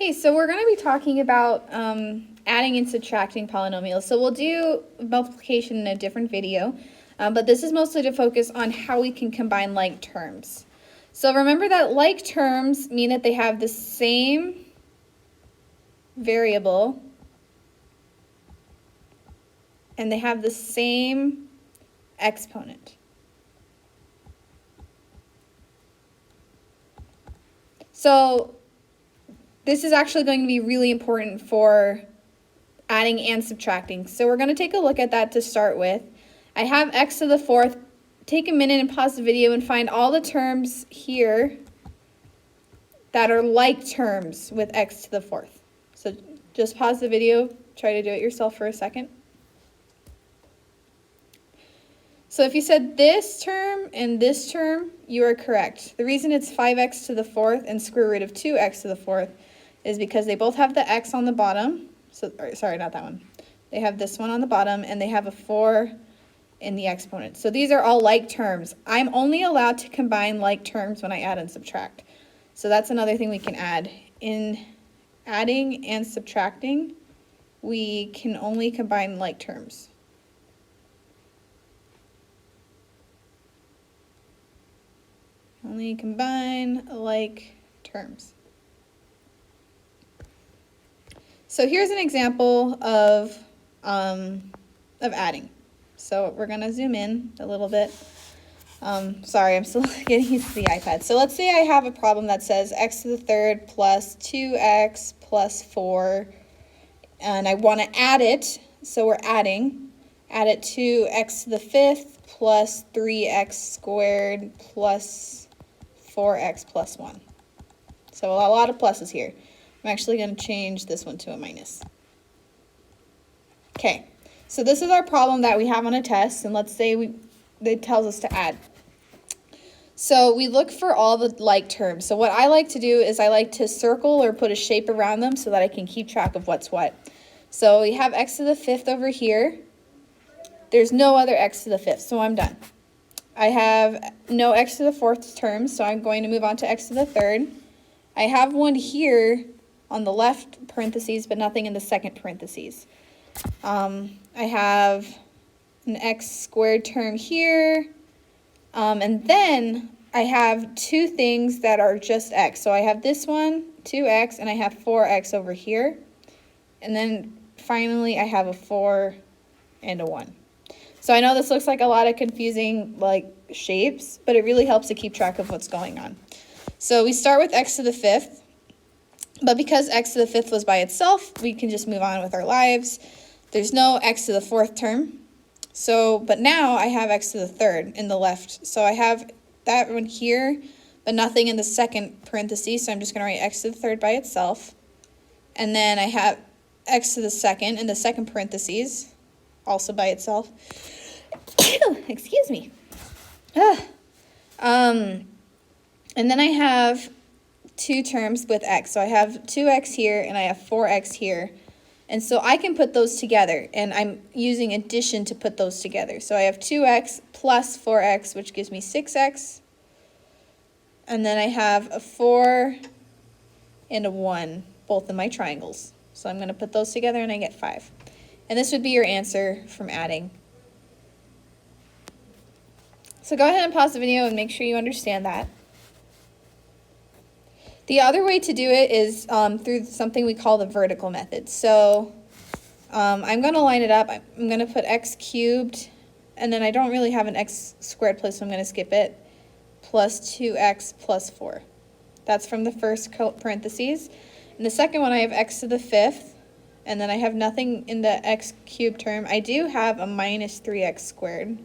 Hey, so we're going to be talking about adding and subtracting polynomials. So we'll do multiplication in a different video, but this is mostly to focus on how we can combine like terms. So remember that like terms mean that they have the same variable and they have the same exponent. So this is actually going to be really important for adding and subtracting. So we're going to take a look at that to start with. I have x to the fourth. Take a minute and pause the video and find all the terms here that are like terms with x to the fourth. So just pause the video, try to do it yourself for a second. So if you said this term and this term, you are correct. The reason it's 5x to the fourth and square root of 2x to the fourth is because they both have the x on the bottom. So, sorry, not that one. They have this one on the bottom and they have a 4 in the exponent. So these are all like terms. I'm only allowed to combine like terms when I add and subtract. So that's another thing we can add. In adding and subtracting, we can only combine like terms. Only combine like terms. So here's an example of adding. So we're going to zoom in a little bit. Sorry, I'm still getting used to the iPad. So let's say I have a problem that says x to the third plus 2x plus 4, and I want to add it. So we're adding. Add it to x to the fifth plus 3x squared plus 4x plus 1. So a lot of pluses here. I'm actually going to change this one to a minus. Okay, so this is our problem that we have on a test, and let's say it tells us to add. So we look for all the like terms. So what I like to do is I like to circle or put a shape around them so that I can keep track of what's what. So we have x to the fifth over here. There's no other x to the fifth, so I'm done. I have no x to the fourth terms, so I'm going to move on to x to the third. I have one here on the left parentheses, but nothing in the second parentheses. I have an x squared term here, and then I have two things that are just x. So I have this one, 2x, and I have 4x over here. And then finally I have a 4 and a 1. So I know this looks like a lot of confusing shapes, but it really helps to keep track of what's going on. So we start with x to the fifth. But because x to the fifth was by itself, we can just move on with our lives. There's no x to the fourth term. But now I have x to the third in the left. So I have that one here, but nothing in the second parenthesis. So I'm just going to write x to the third by itself. And then I have x to the second in the second parentheses, also by itself. Excuse me. And then I have two terms with x. So I have 2x here and I have 4x here. And so I can put those together, and I'm using addition to put those together. So I have 2x plus 4x, which gives me 6x. And then I have a 4 and a 1, both in my triangles. So I'm going to put those together and I get 5. And this would be your answer from adding. So go ahead and pause the video and make sure you understand that. The other way to do it is through something we call the vertical method. So I'm going to line it up. I'm going to put x cubed, and then I don't really have an x squared place, so I'm going to skip it, plus 2x plus 4. That's from the first parentheses. In the second one, I have x to the fifth, and then I have nothing in the x cubed term. I do have a minus 3x squared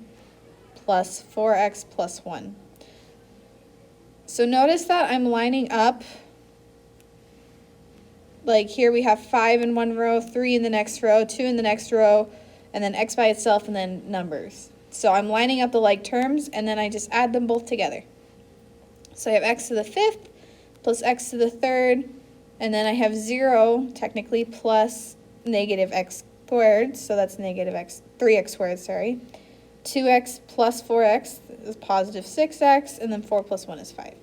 plus 4x plus 1. So notice that I'm lining up, like here we have 5 in one row, 3 in the next row, 2 in the next row, and then x by itself, and then numbers. So I'm lining up the like terms, and then I just add them both together. So I have x to the fifth plus x to the third, and then I have 0, technically, plus negative x squared, so that's negative 3x squared, sorry. 2x plus 4x is positive 6x, and then 4 plus 1 is 5.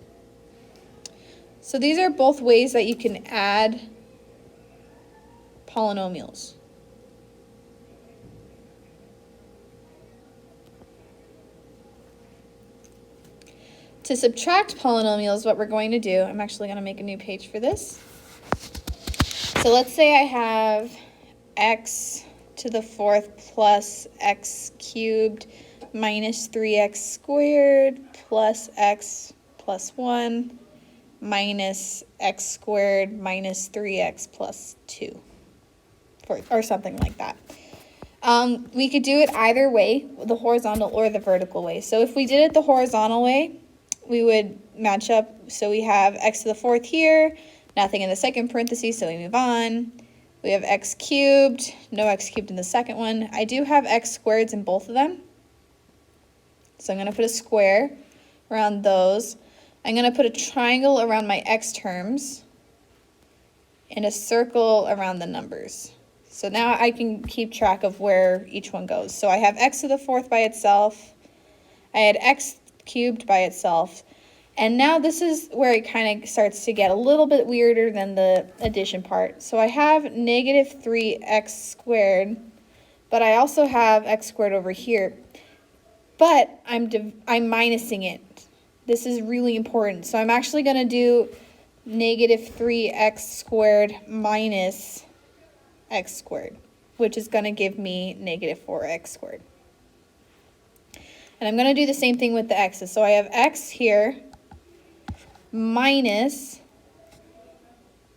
So these are both ways that you can add polynomials. To subtract polynomials, what we're going to do, I'm actually going to make a new page for this. So let's say I have x to the fourth plus x cubed minus 3x squared plus x plus 1 minus x squared minus 3x plus 2, or something like that. We could do it either way, the horizontal or the vertical way. So if we did it the horizontal way, we would match up. So we have x to the fourth here, nothing in the second parenthesis, so we move on. We have x cubed, no x cubed in the second one. I do have x squareds in both of them. So I'm going to put a square around those. I'm going to put a triangle around my x terms and a circle around the numbers. So now I can keep track of where each one goes. So I have x to the fourth by itself. I had x cubed by itself. And now this is where it kind of starts to get a little bit weirder than the addition part. So I have negative 3x squared, but I also have x squared over here. But I'm minusing it. This is really important. So I'm actually going to do negative 3x squared minus x squared, which is going to give me negative 4x squared. And I'm going to do the same thing with the x's. So I have x here minus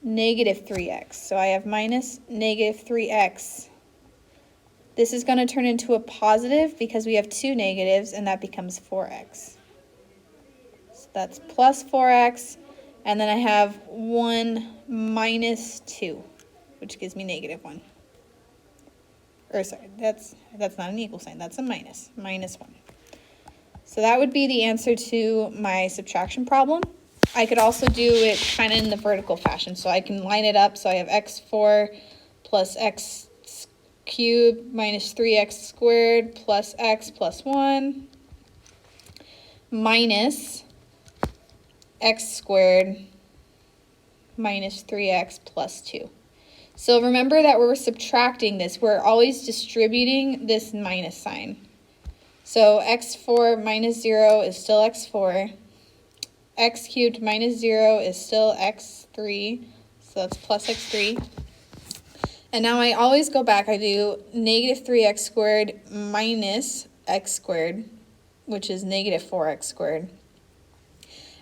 negative 3x. So I have minus negative 3x. This is going to turn into a positive because we have two negatives, and that becomes 4x. So that's plus 4x, and then I have 1 minus 2, which gives me negative 1. Or sorry, that's not an equal sign, that's a minus 1. So that would be the answer to my subtraction problem. I could also do it kind of in the vertical fashion, so I can line it up. So I have x4 plus x cubed minus 3x squared plus x plus 1 minus x squared minus 3x plus 2. So remember that we're subtracting this. We're always distributing this minus sign. So x4 minus 0 is still x4. X cubed minus 0 is still x3. So that's plus x3. And now I always go back. I do negative 3x squared minus x squared, which is negative 4x squared.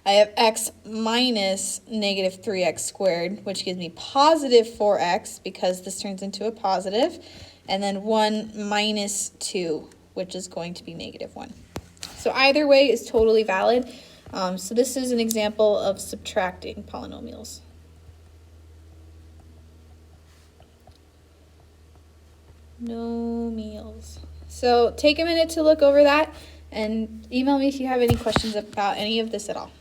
I have x minus negative 3x squared, which gives me positive 4x because this turns into a positive. And then 1 minus 2, which is going to be negative 1. So either way is totally valid. So this is an example of subtracting polynomials. No meals. So take a minute to look over that and email me if you have any questions about any of this at all.